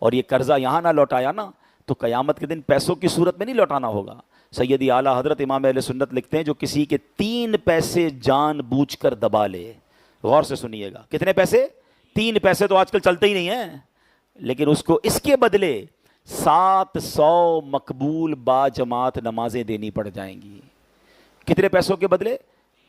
اور یہ قرضہ یہاں نہ لوٹایا نا تو قیامت کے دن پیسوں کی صورت میں نہیں لوٹانا ہوگا۔ سیدی اعلیٰ حضرت امام اہل سنت لکھتے ہیں جو کسی کے 3 پیسے جان بوجھ کر دبا لے، غور سے سنیے گا، کتنے پیسے؟ 3 پیسے تو آج کل چلتے ہی نہیں ہیں، لیکن اس کو اس کے بدلے 700 مقبول با جماعت نمازیں دینی پڑ جائیں گی۔ کتنے پیسوں کے بدلے؟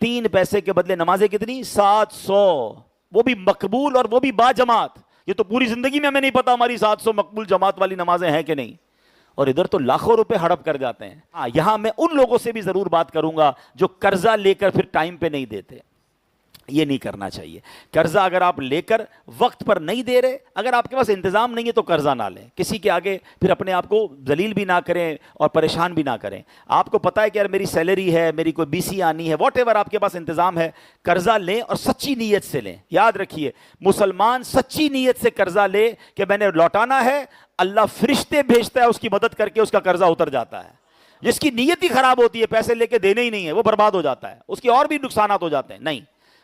3 پیسے کے بدلے نمازیں کتنی؟ 700، وہ بھی مقبول اور وہ بھی با جماعت۔ یہ تو پوری زندگی میں ہمیں نہیں پتا ہماری 700 مقبول جماعت والی نمازیں ہیں کہ نہیں، اور ادھر تو لاکھوں روپے ہڑپ کر جاتے ہیں۔ ہاں، یہاں میں ان لوگوں سے بھی ضرور بات کروں گا جو قرضہ لے کر پھر ٹائم پہ نہیں دیتے، یہ نہیں کرنا چاہیے۔ قرضہ اگر آپ لے کر وقت پر نہیں دے رہے، اگر آپ کے پاس انتظام نہیں ہے تو قرضہ نہ لیں، کسی کے آگے پھر اپنے آپ کو ذلیل بھی نہ کریں اور پریشان بھی نہ کریں۔ آپ کو پتہ ہے کہ یار میری سیلری ہے، میری کوئی BC آنی ہے، واٹ ایور آپ کے پاس انتظام ہے، قرضہ لیں اور سچی نیت سے لیں۔ یاد رکھیے، مسلمان سچی نیت سے قرضہ لے کہ میں نے لوٹانا ہے، اللہ فرشتے بھیجتا ہے اس کی مدد کر کے، اس کا قرضہ اتر جاتا ہے۔ جس کی نیت ہی خراب ہوتی ہے، پیسے لے کے دینے ہی نہیں ہے، وہ برباد ہو جاتا ہے، اس کے اور بھی نقصانات ہو جاتے ہیں۔ نہیں،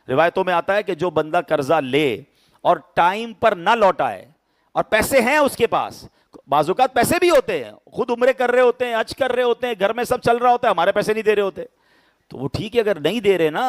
روایتوں میں آتا ہے کہ جو بندہ قرضہ لے اور ٹائم پر نہ لوٹائے اور پیسے ہیں اس کے پاس، بعض اوقات پیسے بھی ہوتے ہیں، خود عمرے کر رہے ہوتے ہیں، حج کر رہے ہوتے ہیں، گھر میں سب چل رہا ہوتا ہے، ہمارے پیسے نہیں دے رہے ہوتے، تو وہ ٹھیک ہے، اگر نہیں دے رہے نا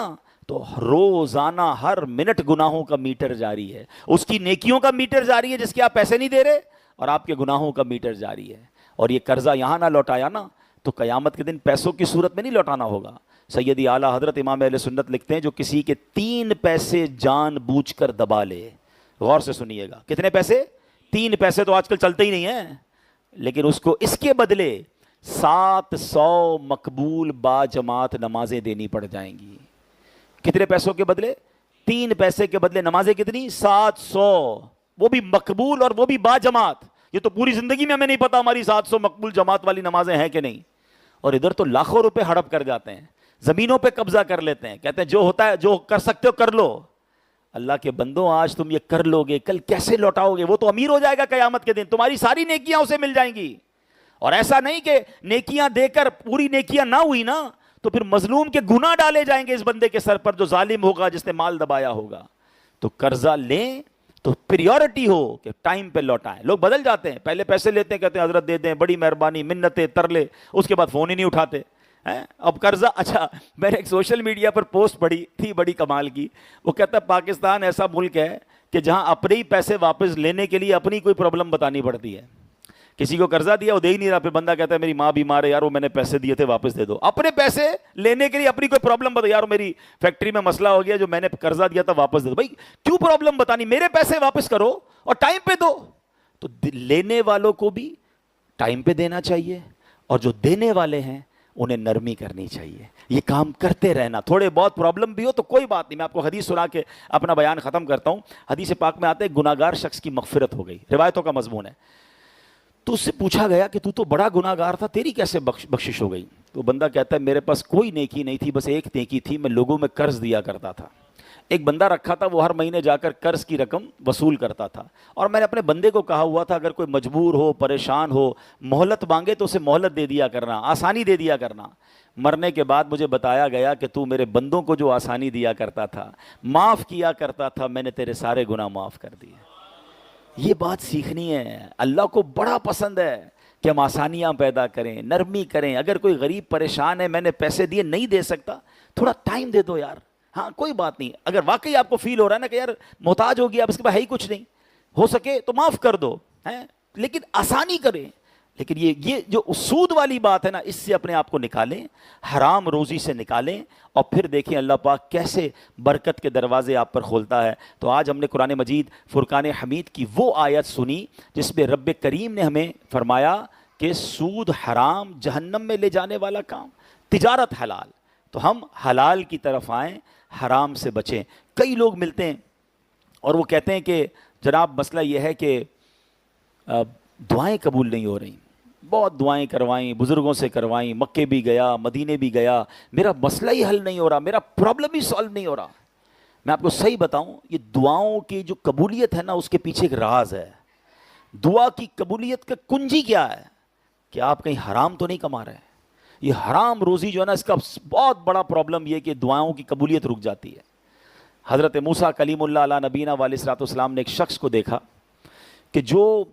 تو روزانہ ہر منٹ گناہوں کا میٹر جاری ہے، اس کی نیکیوں کا میٹر جاری ہے جس کے آپ پیسے نہیں دے رہے، اور آپ کے گناہوں کا میٹر جاری ہے۔ اور یہ قرضہ یہاں نہ لوٹایا نا تو قیامت کے دن پیسوں کی صورت میں نہیں لوٹانا ہوگا۔ سیدی اعلیٰ حضرت امام اہل سنت لکھتے ہیں جو کسی کے 3 پیسے جان بوجھ کر دبا لے، غور سے سنیے گا، کتنے پیسے؟ 3 پیسے تو آج کل چلتے ہی نہیں ہیں، لیکن اس کو اس کے بدلے 700 مقبول با جماعت نمازیں دینی پڑ جائیں گی۔ کتنے پیسوں کے بدلے؟ 3 پیسے کے بدلے نمازیں کتنی؟ 700، وہ بھی مقبول اور وہ بھی با جماعت۔ یہ تو پوری زندگی میں ہمیں نہیں پتا ہماری 700 مقبول جماعت والی نمازیں ہیں کہ نہیں، اور ادھر تو لاکھوں روپے ہڑپ کر جاتے ہیں، زمینوں پہ قبضہ کر لیتے ہیں، کہتے ہیں جو ہوتا ہے، جو کر سکتے ہو کر لو۔ اللہ کے بندوں، آج تم یہ کر لو گے، کل کیسے لوٹاؤ گے؟ وہ تو امیر ہو جائے گا قیامت کے دن، تمہاری ساری نیکیاں اسے مل جائیں گی۔ اور ایسا نہیں کہ نیکیاں دے کر پوری نیکیاں نہ ہوئی نا تو پھر مظلوم کے گناہ ڈالے جائیں گے اس بندے کے سر پر جو ظالم ہوگا، جس نے مال دبایا ہوگا۔ تو قرضہ لیں تو پریورٹی ہو کہ ٹائم پہ لوٹائیں۔ لوگ بدل جاتے ہیں، پہلے پیسے لیتے ہیں، کہتے ہیں حضرت دے دیں، بڑی مہربانی، منتیں، ترلے، اس کے بعد فون ہی نہیں اٹھاتے۔ اب قرضہ، اچھا میں نے ایک سوشل میڈیا پر پوسٹ پڑھی تھی بڑی کمال کی، وہ کہتا ہے پاکستان ایسا ملک ہے کہ جہاں اپنے ہی پیسے واپس لینے کے لیے اپنی کوئی پرابلم بتانی پڑتی ہے۔ کسی کو قرضہ دیا، وہ دے ہی نہیں رہا، پھر بندہ کہتا ہے میری ماں بیمار ہے، یار وہ میں نے پیسے دیے تھے واپس دے دو۔ اپنے پیسے لینے کے لیے اپنی کوئی پرابلم بتا، یار میری فیکٹری میں مسئلہ ہو گیا، جو میں نے قرضہ دیا تھا واپس دے دو۔ بھائی کیوں پرابلم بتانی؟ میرے پیسے واپس کرو اور ٹائم پہ دو۔ تو لینے والوں کو بھی ٹائم پہ دینا چاہیے، اور جو دینے والے ہیں انہیں نرمی کرنی چاہیے۔ یہ کام کرتے رہنا، تھوڑے بہت پرابلم بھی ہو تو کوئی بات نہیں۔ میں آپ کو حدیث سنا کے اپنا بیان ختم کرتا ہوں۔ حدیث پاک میں آتے ہیں گناہگار شخص کی مغفرت ہو گئی، روایتوں کا مضمون ہے۔ تو اس سے پوچھا گیا کہ تو بڑا گناہگار تھا، تیری کیسے بخشش ہو گئی؟ تو بندہ کہتا ہے میرے پاس کوئی نیکی نہیں تھی، بس ایک نیکی تھی، میں لوگوں میں قرض دیا کرتا تھا۔ ایک بندہ رکھا تھا، وہ ہر مہینے جا کر قرض کی رقم وصول کرتا تھا، اور میں نے اپنے بندے کو کہا ہوا تھا اگر کوئی مجبور ہو، پریشان ہو، مہلت مانگے تو اسے مہلت دے دیا کرنا، آسانی دے دیا کرنا۔ مرنے کے بعد مجھے بتایا گیا کہ تو میرے بندوں کو جو آسانی دیا کرتا تھا، معاف کیا کرتا تھا، میں نے تیرے سارے گناہ معاف کر دیے۔ یہ بات سیکھنی ہے۔ اللہ کو بڑا پسند ہے کہ ہم آسانیاں پیدا کریں، نرمی کریں۔ اگر کوئی غریب پریشان ہے، میں نے پیسے دیے نہیں دے سکتا، تھوڑا ٹائم دے دو یار، ہاں کوئی بات نہیں۔ اگر واقعی آپ کو فیل ہو رہا ہے نا کہ یار محتاج ہو گیا، اب اس کے بعد ہے ہی کچھ نہیں، ہو سکے تو معاف کر دو، لیکن آسانی کریں۔ لیکن یہ جو سود والی بات ہے نا، اس سے اپنے آپ کو نکالیں، حرام روزی سے نکالیں، اور پھر دیکھیں اللہ پاک کیسے برکت کے دروازے آپ پر کھولتا ہے۔ تو آج ہم نے قرآن مجید فرقان حمید کی وہ آیت سنی جس میں رب کریم نے ہمیں فرمایا کہ سود حرام، جہنم میں لے جانے والا کام، تجارت حلال۔ تو ہم حلال کی طرف آئیں، حرام سے بچیں۔ کئی لوگ ملتے ہیں اور وہ کہتے ہیں کہ جناب مسئلہ یہ ہے کہ دعائیں قبول نہیں ہو رہی، بہت دعائیں کروائیں، بزرگوں سے کروائیں، مکے بھی گیا، مدینے بھی گیا، میرا مسئلہ ہی حل نہیں ہو رہا، میرا پرابلم ہی سالو نہیں ہو رہا۔ میں آپ کو صحیح بتاؤں، یہ دعاؤں کی جو قبولیت ہے نا، اس کے پیچھے ایک راز ہے۔ دعا کی قبولیت کا کنجی کیا ہے کہ آپ کہیں حرام تو نہیں کما رہے ہیں۔ یہ حرام روزی جو ہے نا، اس کا بہت بڑا پرابلم یہ کہ دعاؤں کی قبولیت رک جاتی ہے۔ حضرت موسیٰ کلیم اللہ علیہ نبینا علیہ الصلوۃ والسلام نے ایک شخص کو دیکھا کہ جو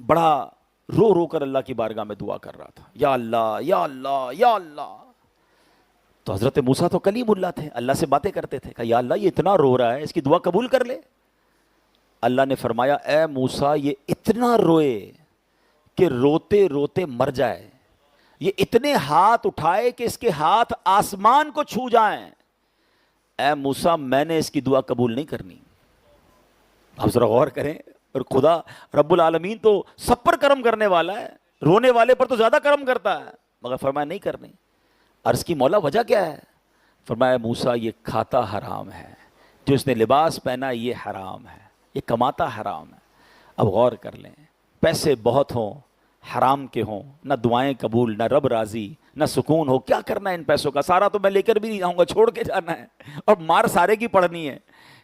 بڑا رو رو کر اللہ کی بارگاہ میں دعا کر رہا تھا، یا اللہ یا اللہ یا اللہ۔ تو حضرت موسیٰ تو کلیم اللہ تھے، اللہ سے باتیں کرتے تھے، کہا یا اللہ یہ اتنا رو رہا ہے، اس کی دعا قبول کر لے۔ اللہ نے فرمایا اے موسیٰ یہ اتنا روئے کہ روتے روتے مر جائے، یہ اتنے ہاتھ اٹھائے کہ اس کے ہاتھ آسمان کو چھو جائیں، اے موسیٰ میں نے اس کی دعا قبول نہیں کرنی۔ آپ ذرا غور کریں، اور خدا رب العالمین تو سب پر کرم کرنے والا ہے، رونے والے پر تو زیادہ کرم کرتا ہے، مگر فرمایا نہیں کرنی۔ عرض کی مولا وجہ کیا ہے؟ فرمایا موسیٰ یہ کھاتا حرام ہے، جو اس نے لباس پہنا یہ حرام ہے، یہ کماتا حرام ہے۔ اب غور کر لیں، پیسے بہت ہوں، حرام کے ہوں، نہ دعائیں قبول، نہ رب راضی، نہ سکون ہو، کیا کرنا ہے ان پیسوں کا؟ سارا تو میں لے کر بھی نہیں آؤں گا، چھوڑ کے جانا ہے، اور مار سارے کی پڑنی ہے۔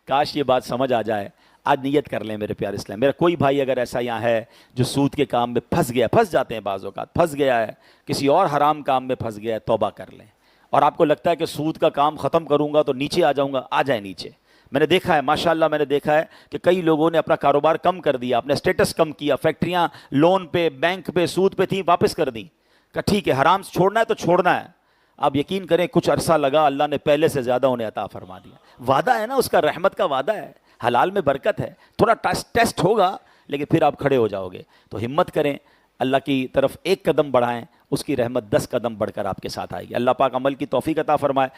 کاش یہ بات سمجھ آ جائے۔ آج نیت کر لیں میرے پیارے اسلام، میرا کوئی بھائی اگر ایسا یہاں ہے جو سود کے کام میں پھنس گیا، پھنس جاتے ہیں بعض اوقات، پھنس گیا ہے کسی اور حرام کام میں پھنس گیا ہے، توبہ کر لیں۔ اور آپ کو لگتا ہے کہ سود کا کام ختم کروں گا تو نیچے آ جاؤں گا، آ جائیں نیچے۔ میں نے دیکھا ہے ماشاءاللہ، میں نے دیکھا ہے کہ کئی لوگوں نے اپنا کاروبار کم کر دیا، اپنے اسٹیٹس کم کیا، فیکٹریاں لون پہ، بینک پہ، سود پہ تھیں، واپس کر دیں، کہ ٹھیک ہے حرام سے چھوڑنا ہے تو چھوڑنا ہے۔ آپ یقین کریں کچھ عرصہ لگا، اللہ نے پہلے سے زیادہ انہیں عطا فرما دیا۔ وعدہ ہے نا اس کا، رحمت کا وعدہ ہے، حلال میں برکت ہے، تھوڑا ٹیسٹ ہوگا لیکن پھر آپ کھڑے ہو جاؤ گے۔ تو ہمت کریں، اللہ کی طرف ایک قدم بڑھائیں، اس کی رحمت 10 قدم بڑھ کر آپ کے ساتھ آئے گی۔ اللہ پاک عمل کی توفیق عطا فرمائے۔